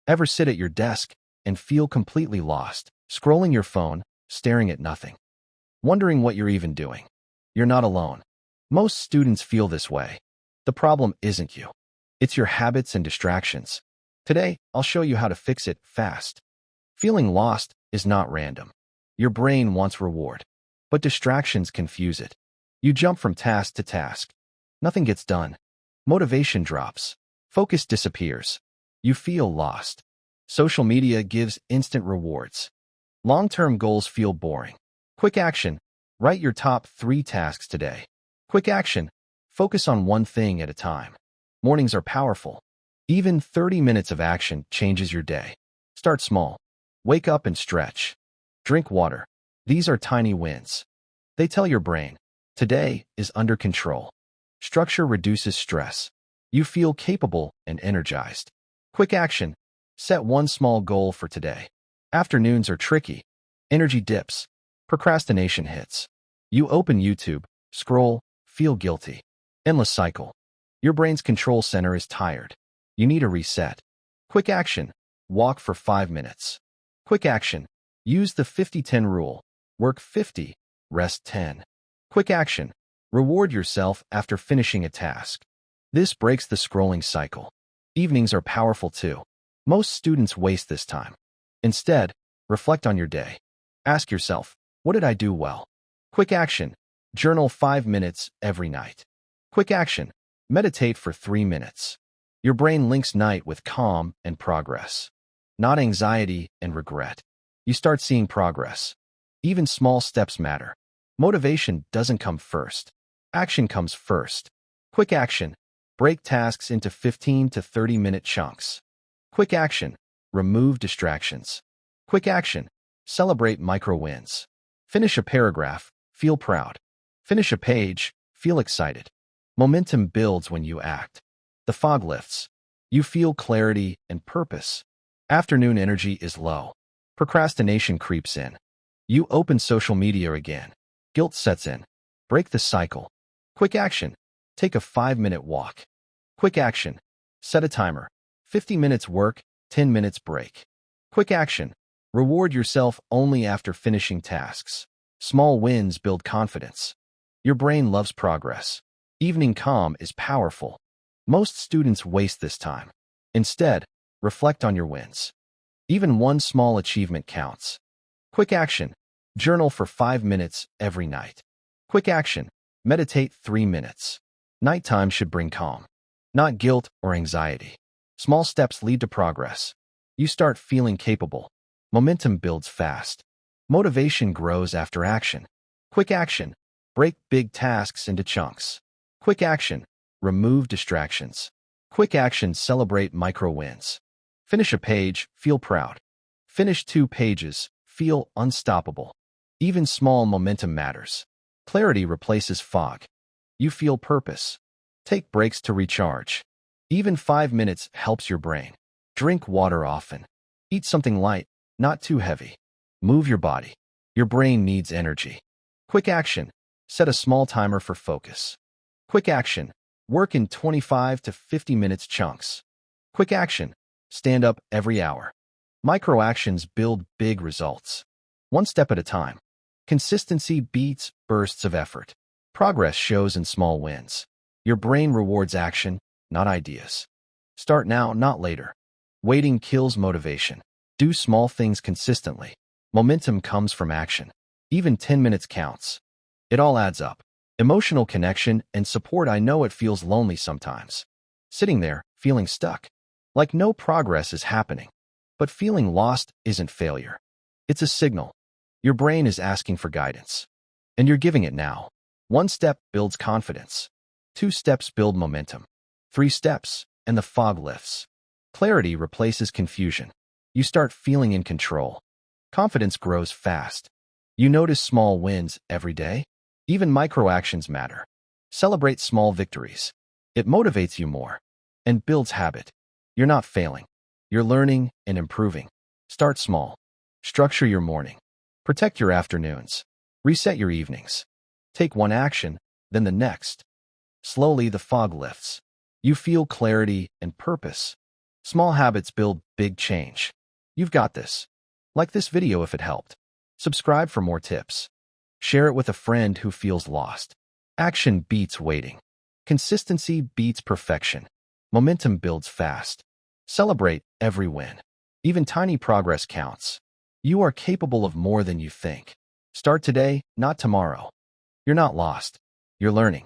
Ever sit at your desk and feel completely lost, scrolling your phone, staring at nothing, wondering what you're even doing? You're not alone. Most students feel this way. The problem isn't you. It's your habits and distractions. Today, I'll show you how to fix it fast. Feeling lost is not random. Your brain wants reward, but distractions confuse it. You jump from task to task. Nothing gets done. Motivation drops. Focus disappears. You feel lost. Social media gives instant rewards. Long-term goals feel boring. Quick action. Write your top 3 tasks today. Quick action. Focus on one thing at a time. Mornings are powerful. Even 30 minutes of action changes your day. Start small. Wake up and stretch. Drink water. These are tiny wins. They tell your brain, today is under control. Structure reduces stress. You feel capable and energized. Quick action. Set one small goal for today. Afternoons are tricky. Energy dips. Procrastination hits. You open YouTube, scroll, feel guilty. Endless cycle. Your brain's control center is tired. You need a reset. Quick action. Walk for 5 minutes. Quick action. Use the 50-10 rule. Work 50, rest 10. Quick action. Reward yourself after finishing a task. This breaks the scrolling cycle. Evenings are powerful too. Most students waste this time. Instead, reflect on your day. Ask yourself, what did I do well? Quick action. Journal 5 minutes every night. Quick action. Meditate for 3 minutes. Your brain links night with calm and progress, not anxiety and regret. You start seeing progress. Even small steps matter. Motivation doesn't come first. Action comes first. Quick action. Break tasks into 15 to 30-minute chunks. Quick action. Remove distractions. Quick action. Celebrate micro wins. Finish a paragraph. Feel proud. Finish a page. Feel excited. Momentum builds when you act. The fog lifts. You feel clarity and purpose. Afternoon energy is low. Procrastination creeps in. You open social media again. Guilt sets in. Break the cycle. Quick action. Take a 5-minute walk. Quick action. Set a timer. 50 minutes work, 10 minutes break. Quick action. Reward yourself only after finishing tasks. Small wins build confidence. Your brain loves progress. Evening calm is powerful. Most students waste this time. Instead, reflect on your wins. Even one small achievement counts. Quick action. Journal for 5 minutes every night. Quick action. Meditate 3 minutes. Nighttime should bring calm, not guilt or anxiety. Small steps lead to progress. You start feeling capable. Momentum builds fast. Motivation grows after action. Quick action. Break big tasks into chunks. Quick action. Remove distractions. Quick action. Celebrate micro wins. Finish a page. Feel proud. Finish 2 pages. Feel unstoppable. Even small momentum matters. Clarity replaces fog. You feel purpose. Take breaks to recharge. Even 5 minutes helps your brain. Drink water often. Eat something light, not too heavy. Move your body. Your brain needs energy. Quick action. Set a small timer for focus. Quick action. Work in 25 to 50 minutes chunks. Quick action. Stand up every hour. Micro actions build big results. One step at a time. Consistency beats bursts of effort. Progress shows in small wins. Your brain rewards action, not ideas. Start now, not later. Waiting kills motivation. Do small things consistently. Momentum comes from action. Even 10 minutes counts. It all adds up. Emotional connection and support. I know it feels lonely sometimes. Sitting there, feeling stuck. Like no progress is happening. But feeling lost isn't failure. It's a signal. Your brain is asking for guidance. And you're giving it now. 1 step builds confidence. 2 steps build momentum. 3 steps, and the fog lifts. Clarity replaces confusion. You start feeling in control. Confidence grows fast. You notice small wins every day. Even micro actions matter. Celebrate small victories. It motivates you more and builds habit. You're not failing. You're learning and improving. Start small. Structure your morning. Protect your afternoons. Reset your evenings. Take one action, then the next. Slowly the fog lifts. You feel clarity and purpose. Small habits build big change. You've got this. Like this video if it helped. Subscribe for more tips. Share it with a friend who feels lost. Action beats waiting. Consistency beats perfection. Momentum builds fast. Celebrate every win. Even tiny progress counts. You are capable of more than you think. Start today, not tomorrow. You're not lost. You're learning.